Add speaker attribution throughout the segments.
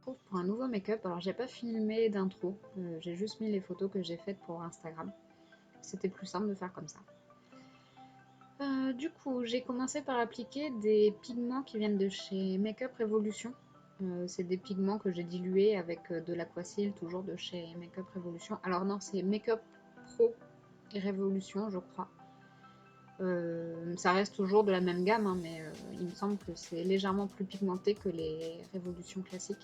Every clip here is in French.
Speaker 1: Pour un nouveau make-up. Alors j'ai pas filmé d'intro, j'ai juste mis les photos que j'ai faites pour Instagram. C'était plus simple de faire comme ça. Du coup, j'ai commencé par appliquer des pigments qui viennent de chez Makeup Revolution. C'est des pigments que j'ai dilués avec de l'aquacil, toujours de chez Makeup Revolution. Alors non, c'est Makeup Pro Revolution, je crois. Ça reste toujours de la même gamme, hein, mais il me semble que c'est légèrement plus pigmenté que les Révolutions classiques.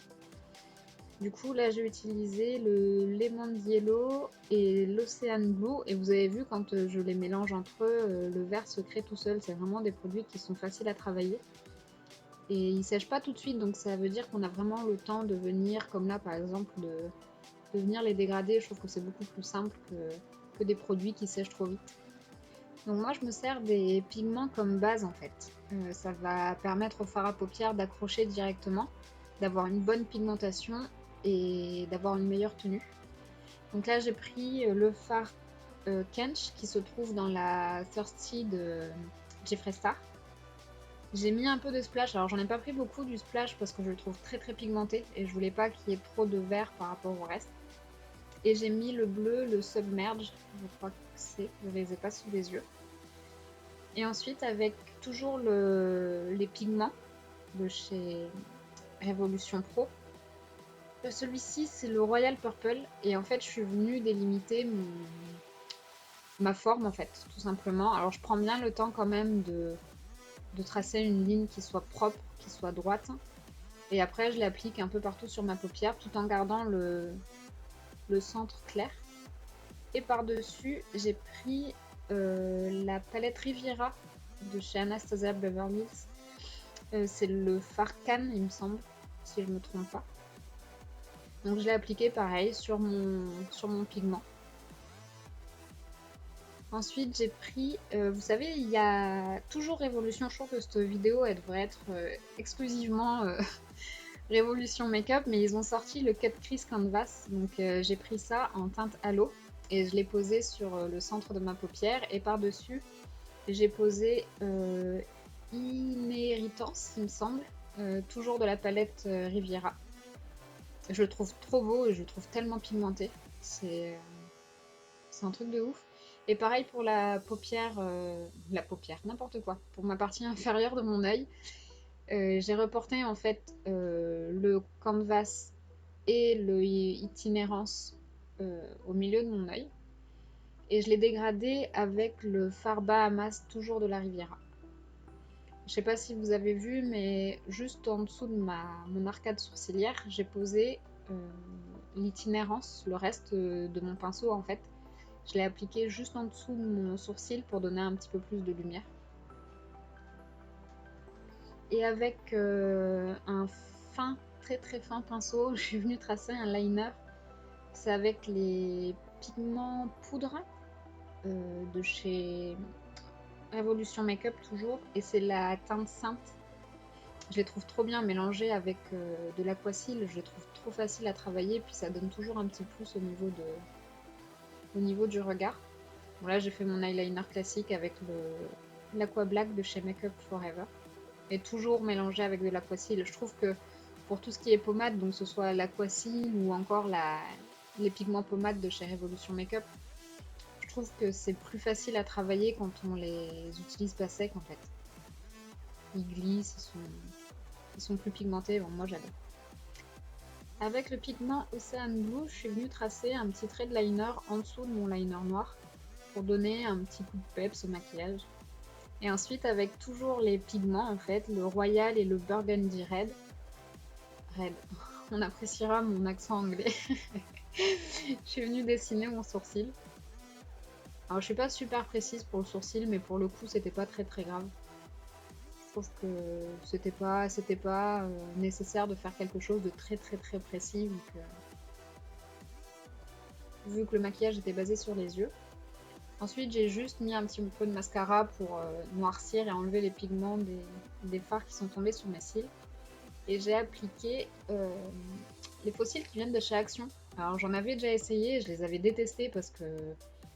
Speaker 1: Du coup, là, j'ai utilisé le Lemon Yellow et l'Ocean Blue. Et vous avez vu, quand je les mélange entre eux, le vert se crée tout seul. C'est vraiment des produits qui sont faciles à travailler. Et ils sèchent pas tout de suite, donc ça veut dire qu'on a vraiment le temps de venir, comme là par exemple, de venir les dégrader. Je trouve que c'est beaucoup plus simple que des produits qui sèchent trop vite. Donc moi, je me sers des pigments comme base en fait. Ça va permettre au fard à paupières d'accrocher directement, d'avoir une bonne pigmentation et d'avoir une meilleure tenue. Donc là, j'ai pris le fard Kench qui se trouve dans la Thirsty de Jeffree Star. J'ai mis un peu de splash, alors j'en ai pas pris beaucoup du splash parce que je le trouve très très pigmenté et je voulais pas qu'il y ait trop de vert par rapport au reste. Et j'ai mis le bleu, le Submerge, je crois que c'est, je les ai pas sous les yeux. Et ensuite, avec toujours les pigments de chez Revolution Pro. Celui-ci, c'est le Royal Purple. Et en fait, je suis venue délimiter ma forme, en fait, tout simplement. Alors, je prends bien le temps quand même de tracer une ligne qui soit propre, qui soit droite. Et après, je l'applique un peu partout sur ma paupière, tout en gardant le centre clair. Et par-dessus, j'ai pris la palette Riviera de chez Anastasia Beverly Hills. C'est le fard Cannes, il me semble, si je ne me trompe pas. Donc je l'ai appliqué pareil sur mon pigment. Ensuite, j'ai pris, vous savez, il y a toujours Révolution. Je trouve que cette vidéo, elle devrait être exclusivement Révolution Makeup, mais ils ont sorti le Cut Crease Canvas. Donc j'ai pris ça en teinte halo et je l'ai posé sur le centre de ma paupière. Et par-dessus, j'ai posé Inheritance, il me semble, toujours de la palette Riviera. Je le trouve trop beau et je le trouve tellement pigmenté. C'est un truc de ouf. Et pareil pour la paupière, n'importe quoi. Pour ma partie inférieure de mon œil, j'ai reporté en fait le canvas et le itinérance au milieu de mon œil. Et je l'ai dégradé avec le fard Bahamas, toujours de la Riviera. Je sais pas si vous avez vu, mais juste en dessous de mon arcade sourcilière, j'ai posé l'itinérance, le reste de mon pinceau en fait. Je l'ai appliqué juste en dessous de mon sourcil pour donner un petit peu plus de lumière. Et avec un fin, très très fin pinceau, je suis venue tracer un liner. C'est avec les pigments poudre de chez Revolution Makeup toujours. Et c'est la teinte Sainte. Je les trouve trop bien mélangés avec de l'aquacil. Je les trouve trop facile à travailler. Puis ça donne toujours un petit plus au niveau du regard. Bon, là, j'ai fait mon eyeliner classique avec l'Aqua Black de chez Makeup Forever. Et toujours mélangé avec de l'aquacil. Je trouve que pour tout ce qui est pommade, donc que ce soit l'aquacil ou encore les pigments pommades de chez Revolution Makeup, je trouve que c'est plus facile à travailler quand on les utilise pas secs en fait. Ils glissent, ils sont plus pigmentés. Bon, moi j'adore. Avec le pigment Ocean Blue, je suis venue tracer un petit trait de liner en dessous de mon liner noir pour donner un petit coup de peps au maquillage. Et ensuite, avec toujours les pigments, en fait, le Royal et le Burgundy Red. Red. On appréciera mon accent anglais. Je suis venue dessiner mon sourcil. Alors, je suis pas super précise pour le sourcil, mais pour le coup, c'était pas très très grave. Je trouve que c'était pas nécessaire de faire quelque chose de très très très précis vu que le maquillage était basé sur les yeux. Ensuite, j'ai juste mis un petit peu de mascara pour noircir et enlever les pigments des fards qui sont tombés sur mes cils. Et j'ai appliqué les faux cils qui viennent de chez Action. Alors j'en avais déjà essayé, je les avais détestés parce que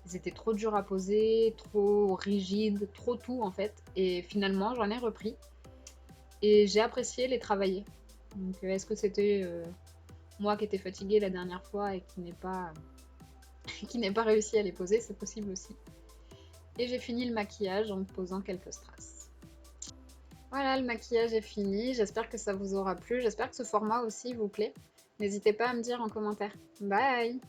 Speaker 1: ils étaient trop durs à poser, trop rigides, trop tout en fait. Et finalement, j'en ai repris et j'ai apprécié les travailler. Donc est-ce que c'était Moi qui étais fatiguée la dernière fois et qui n'ai pas réussi à les poser, c'est possible aussi. Et j'ai fini le maquillage en posant quelques strass. Voilà, le maquillage est fini. J'espère que ça vous aura plu. J'espère que ce format aussi vous plaît. N'hésitez pas à me dire en commentaire. Bye!